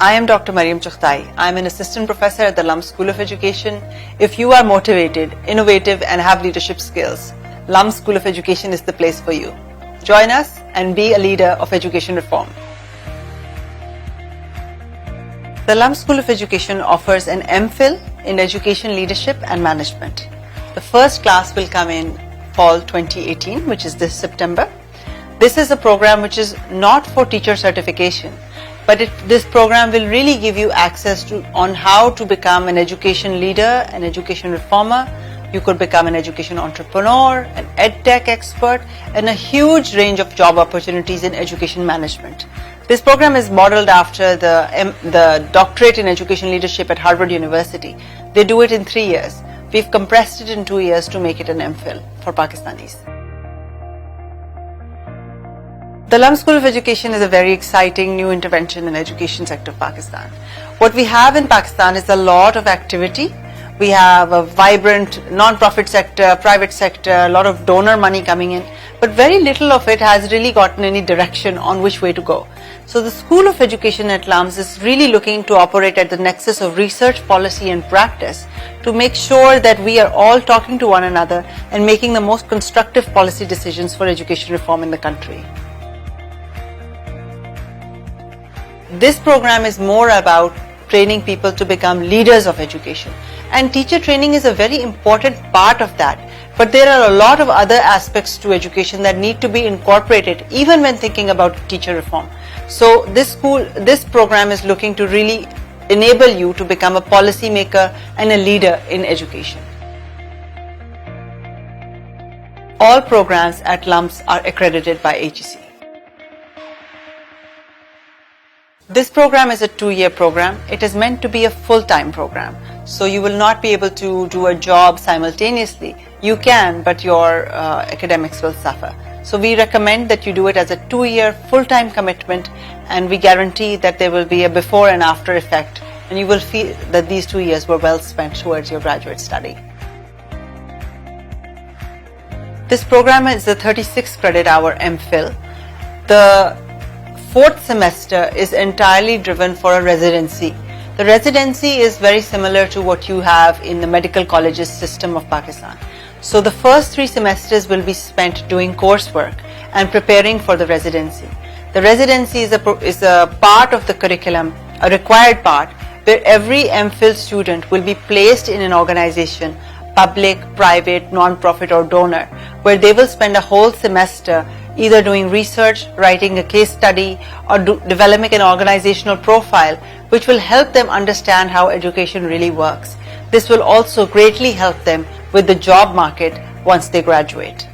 I am Dr. Mariam Chughtai. I am an assistant professor at the LUMS School of Education. If you are motivated, innovative and have leadership skills, LUMS School of Education is the place for you. Join us and be a leader of education reform. The LUMS School of Education offers an MPhil in Education Leadership and Management. The first class will come in fall 2018, which is this September. This is a program which is not for teacher certification, but this program will really give you access on how to become an education leader, an education reformer. You could become an education entrepreneur, an edtech expert, and a huge range of job opportunities in education management. This program is modeled after the doctorate in education leadership at Harvard University. They do it in 3 years. We've compressed it in 2 years to make it an MPhil for Pakistanis. The LUMS School of Education is a very exciting new intervention in the education sector of Pakistan. What we have in Pakistan is a lot of activity. We have a vibrant non-profit sector, private sector, a lot of donor money coming in, but very little of it has really gotten any direction on which way to go. So the School of Education at LUMS is really looking to operate at the nexus of research, policy and practice to make sure that we are all talking to one another and making the most constructive policy decisions for education reform in the country. This program is more about training people to become leaders of education, and teacher training is a very important part of that. But there are a lot of other aspects to education that need to be incorporated even when thinking about teacher reform. So this program is looking to really enable you to become a policy maker and a leader in education. All programs at LUMS are accredited by HEC. This program is a 2-year program. It is meant to be a full-time program. So you will not be able to do a job simultaneously. You can, but your academics will suffer. So we recommend that you do it as a 2-year full-time commitment, and we guarantee that there will be a before and after effect, and you will feel that these 2 years were well spent towards your graduate study. This program is a 36 credit hour MPhil. The 4th semester is entirely driven for a residency. The residency is very similar to what you have in the medical colleges system of Pakistan. So the first 3 semesters will be spent doing coursework and preparing for the residency. The residency is a part of the curriculum, a required part, where every MPhil student will be placed in an organization, public, private, non-profit or donor, where they will spend a whole semester either doing research, writing a case study, or developing an organizational profile which will help them understand how education really works. This will also greatly help them with the job market once they graduate.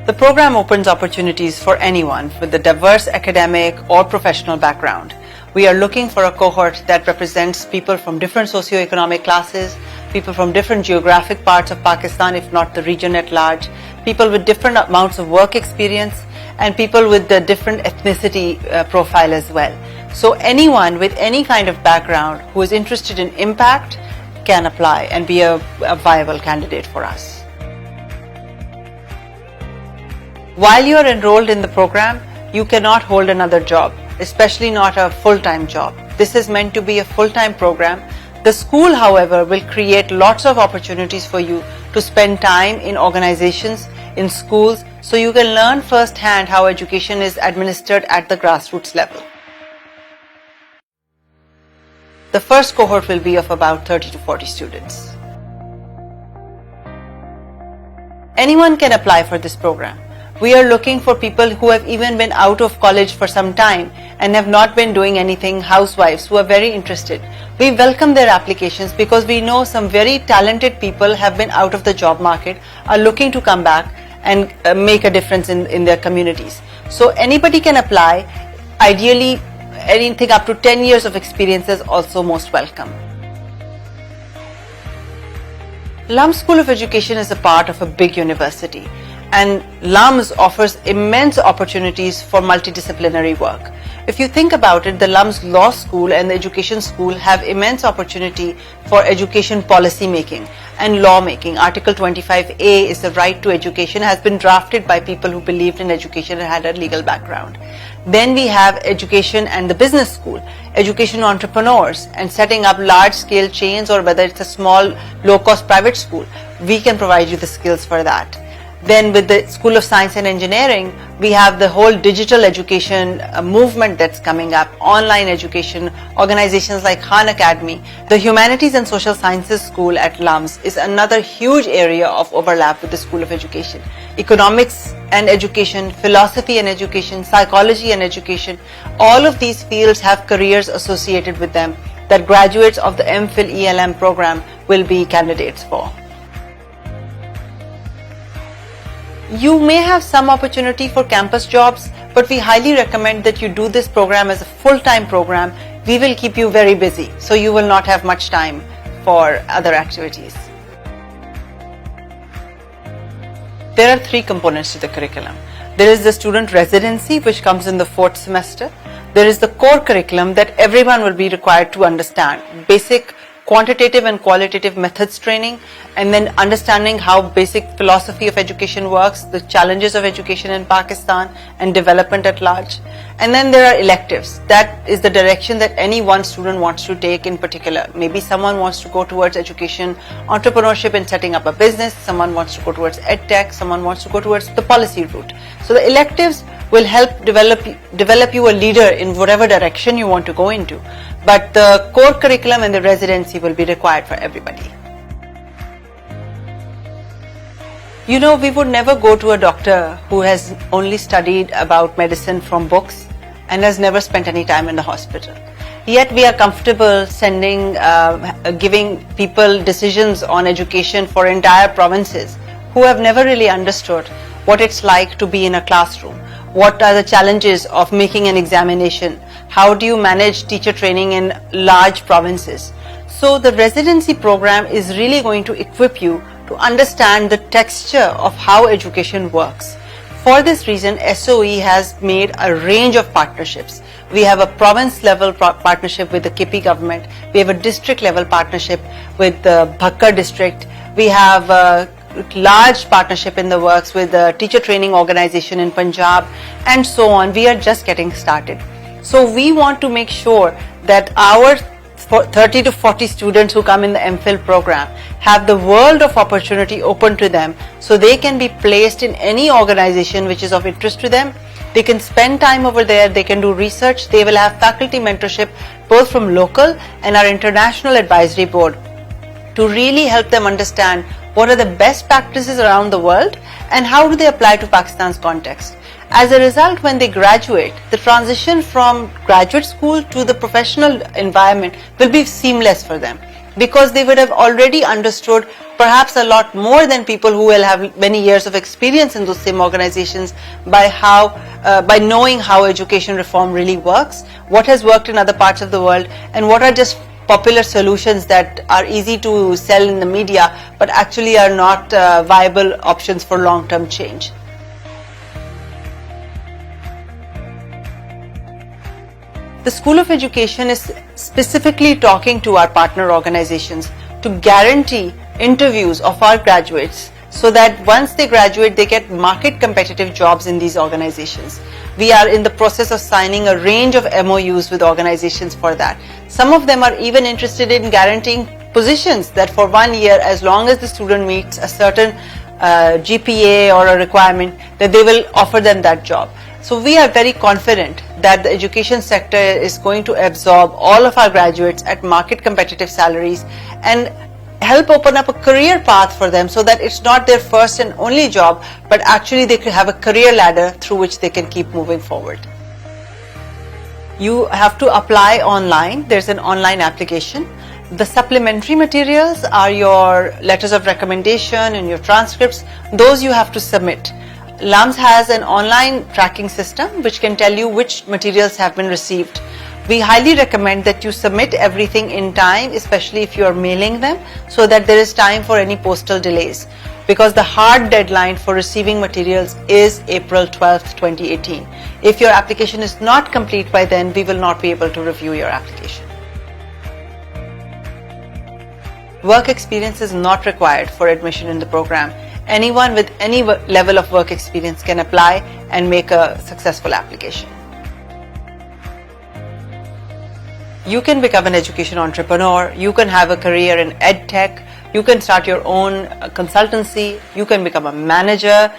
The program opens opportunities for anyone with a diverse academic or professional background. We are looking for a cohort that represents people from different socioeconomic classes, people from different geographic parts of Pakistan, if not the region at large, people with different amounts of work experience, and people with the different ethnicity profile as well. So anyone with any kind of background who is interested in impact can apply and be a viable candidate for us. While you are enrolled in the program, you cannot hold another job, especially not a full-time job. This is meant to be a full-time program. The school, however, will create lots of opportunities for you to spend time in organizations, in schools, so you can learn firsthand how education is administered at the grassroots level. The first cohort will be of about 30 to 40 students. Anyone can apply for this program. We are looking for people who have even been out of college for some time and have not been doing anything, housewives who are very interested. We welcome their applications because we know some very talented people have been out of the job market, are looking to come back and make a difference in their communities. So anybody can apply. Ideally, anything up to 10 years of experience is also most welcome. LUMS School of Education is a part of a big university, and LUMS offers immense opportunities for multidisciplinary work. If you think about it, the LUMS Law School and the Education School have immense opportunity for education policy making, and lawmaking. Article 25A is the right to education, has been drafted by people who believed in education and had a legal background. Then we have education and the business school, education entrepreneurs and setting up large scale chains, or whether it's a small low cost private school, we can provide you the skills for that. Then with the School of Science and Engineering, we have the whole digital education movement that's coming up, online education, organizations like Khan Academy. The Humanities and Social Sciences School at LUMS is another huge area of overlap with the School of Education. Economics and education, philosophy and education, psychology and education, all of these fields have careers associated with them that graduates of the MPhil ELM program will be candidates for. You may have some opportunity for campus jobs, but we highly recommend that you do this program as a full-time program. We will keep you very busy, so you will not have much time for other activities. There are three components to the curriculum. There is the student residency, which comes in the 4th semester. There is the core curriculum that everyone will be required to understand, basic quantitative and qualitative methods training, and then understanding how basic philosophy of education works, the challenges of education in Pakistan and development at large. And then there are electives. That is the direction that any one student wants to take in particular. Maybe someone wants to go towards education, entrepreneurship and setting up a business, someone wants to go towards edtech, someone wants to go towards the policy route. So the electives will help develop you a leader in whatever direction you want to go into. But the core curriculum and the residency will be required for everybody. You know, we would never go to a doctor who has only studied about medicine from books and has never spent any time in the hospital. Yet we are comfortable giving people decisions on education for entire provinces who have never really understood what it's like to be in a classroom. What are the challenges of making an examination? How do you manage teacher training in large provinces? So the residency program is really going to equip you to understand the texture of how education works. For this reason, SOE has made a range of partnerships. We have a province level partnership with the KP government. We have a district level partnership with the Bhakkar district. We have a large partnership in the works with the teacher training organization in Punjab, and so on. We are just getting started. So we want to make sure that our 30 to 40 students who come in the MPhil program have the world of opportunity open to them, so they can be placed in any organization which is of interest to them. They can spend time over there, they can do research, they will have faculty mentorship both from local and our international advisory board to really help them understand what are the best practices around the world and how do they apply to Pakistan's context. As a result, when they graduate, the transition from graduate school to the professional environment will be seamless for them, because they would have already understood perhaps a lot more than people who will have many years of experience in those same organizations by knowing how education reform really works, what has worked in other parts of the world, and what are just popular solutions that are easy to sell in the media but actually are not viable options for long-term change. The School of Education is specifically talking to our partner organizations to guarantee interviews of our graduates so that once they graduate, they get market competitive jobs in these organizations. We are in the process of signing a range of MOUs with organizations for that. Some of them are even interested in guaranteeing positions that for 1 year, as long as the student meets a certain GPA or a requirement, that they will offer them that job. So we are very confident that the education sector is going to absorb all of our graduates at market competitive salaries and help open up a career path for them so that it's not their first and only job, but actually they could have a career ladder through which they can keep moving forward. You have to apply online. There's an online application. The supplementary materials are your letters of recommendation and your transcripts. Those you have to submit. LUMS has an online tracking system which can tell you which materials have been received. We highly recommend that you submit everything in time, especially if you are mailing them, so that there is time for any postal delays, because the hard deadline for receiving materials is April 12th, 2018. If your application is not complete by then, we will not be able to review your application. Work experience is not required for admission in the program. Anyone with any level of work experience can apply and make a successful application. You can become an education entrepreneur, you can have a career in EdTech, you can start your own consultancy, you can become a manager.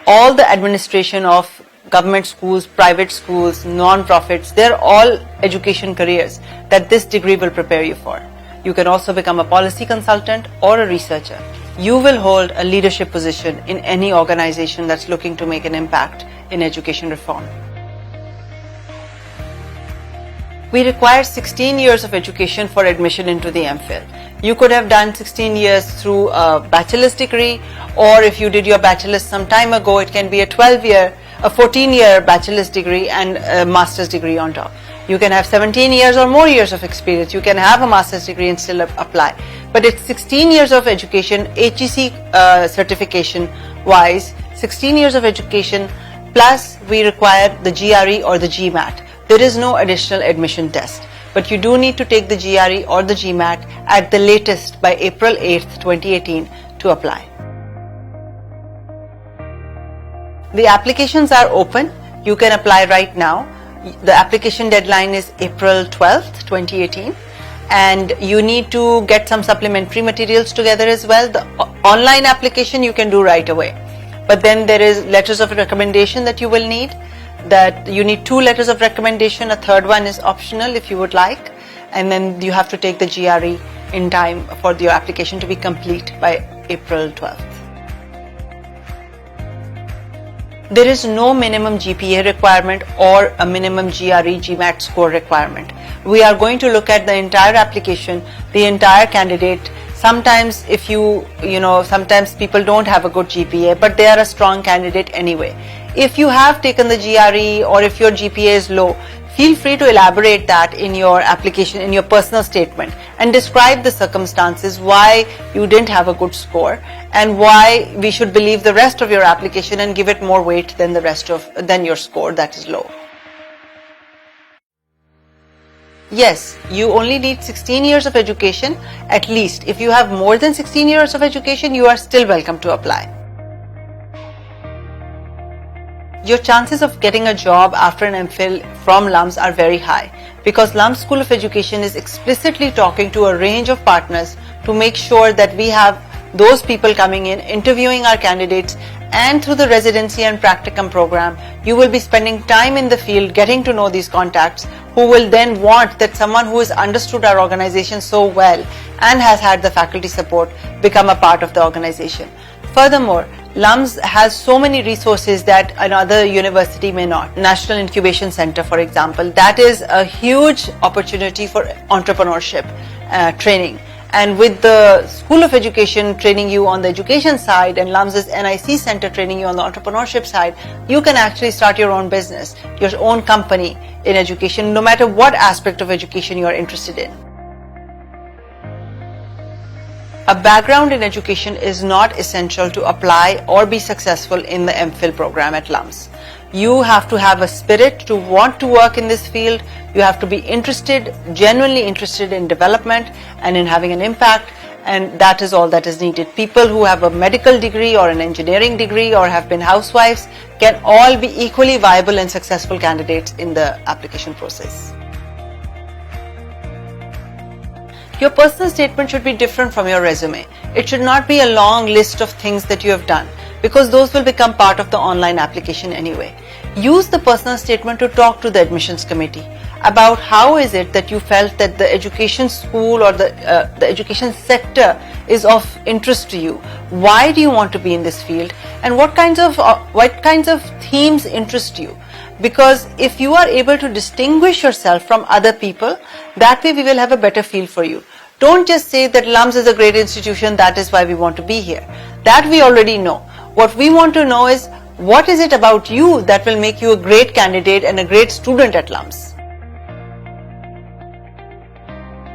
All the administration of government schools, private schools, non-profits, they're all education careers that this degree will prepare you for. You can also become a policy consultant or a researcher. You will hold a leadership position in any organization that's looking to make an impact in education reform. We require 16 years of education for admission into the MPhil. You could have done 16 years through a bachelor's degree, or if you did your bachelor's some time ago, it can be a 14-year bachelor's degree and a master's degree on top. You can have 17 years or more years of experience. You can have a master's degree and still apply. But it's 16 years of education, HEC certification wise, 16 years of education, plus we require the GRE or the GMAT. There is no additional admission test, but you do need to take the GRE or the GMAT at the latest by April 8th, 2018 to apply. The applications are open. You can apply right now. The application deadline is April 12th, 2018, and you need to get some supplementary materials together as well. The online application you can do right away, but then there is letters of recommendation that you will need. That you need 2 letters of recommendation, a third one is optional if you would like, and then you have to take the GRE in time for your application to be complete by April 12th. There is no minimum GPA requirement or a minimum GRE GMAT score requirement. We are going to look at the entire application, the entire candidate. Sometimes sometimes people don't have a good GPA, but they are a strong candidate anyway. If you have taken the GRE or if your GPA is low, feel free to elaborate that in your application, in your personal statement, and describe the circumstances why you didn't have a good score and why we should believe the rest of your application and give it more weight than than your score that is low. Yes, you only need 16 years of education at least. If you have more than 16 years of education, you are still welcome to apply. Your chances of getting a job after an MPhil from LUMS are very high because LUMS School of Education is explicitly talking to a range of partners to make sure that we have those people coming in, interviewing our candidates, and through the residency and practicum program, you will be spending time in the field getting to know these contacts who will then want that someone who has understood our organization so well and has had the faculty support become a part of the organization. Furthermore, LUMS has so many resources that another university may not. National Incubation Center, for example, that is a huge opportunity for entrepreneurship training. And with the School of Education training you on the education side and LUMS's NIC Center training you on the entrepreneurship side, you can actually start your own business, your own company in education, no matter what aspect of education you are interested in. A background in education is not essential to apply or be successful in the MPhil program at LUMS. You have to have a spirit to want to work in this field. You have to be interested, genuinely interested in development and in having an impact, and that is all that is needed. People who have a medical degree or an engineering degree or have been housewives can all be equally viable and successful candidates in the application process. Your personal statement should be different from your resume. It should not be a long list of things that you have done, because those will become part of the online application anyway. Use the personal statement to talk to the admissions committee about how is it that you felt that the education school or the education sector is of interest to you. Why do you want to be in this field, and what kinds of themes interest you? Because if you are able to distinguish yourself from other people, that way we will have a better feel for you. Don't just say that LUMS is a great institution, that is why we want to be here. That we already know. What we want to know is, what is it about you that will make you a great candidate and a great student at LUMS?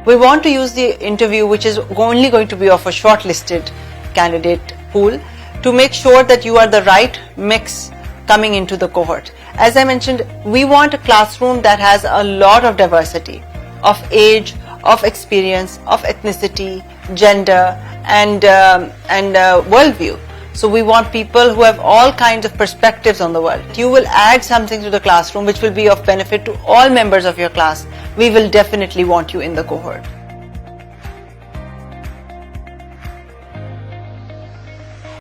We want to use the interview, which is only going to be of a shortlisted candidate pool, to make sure that you are the right mix coming into the cohort. As I mentioned, we want a classroom that has a lot of diversity of age, of experience, of ethnicity, gender, and worldview. So we want people who have all kinds of perspectives on the world. You will add something to the classroom which will be of benefit to all members of your class. We will definitely want you in the cohort.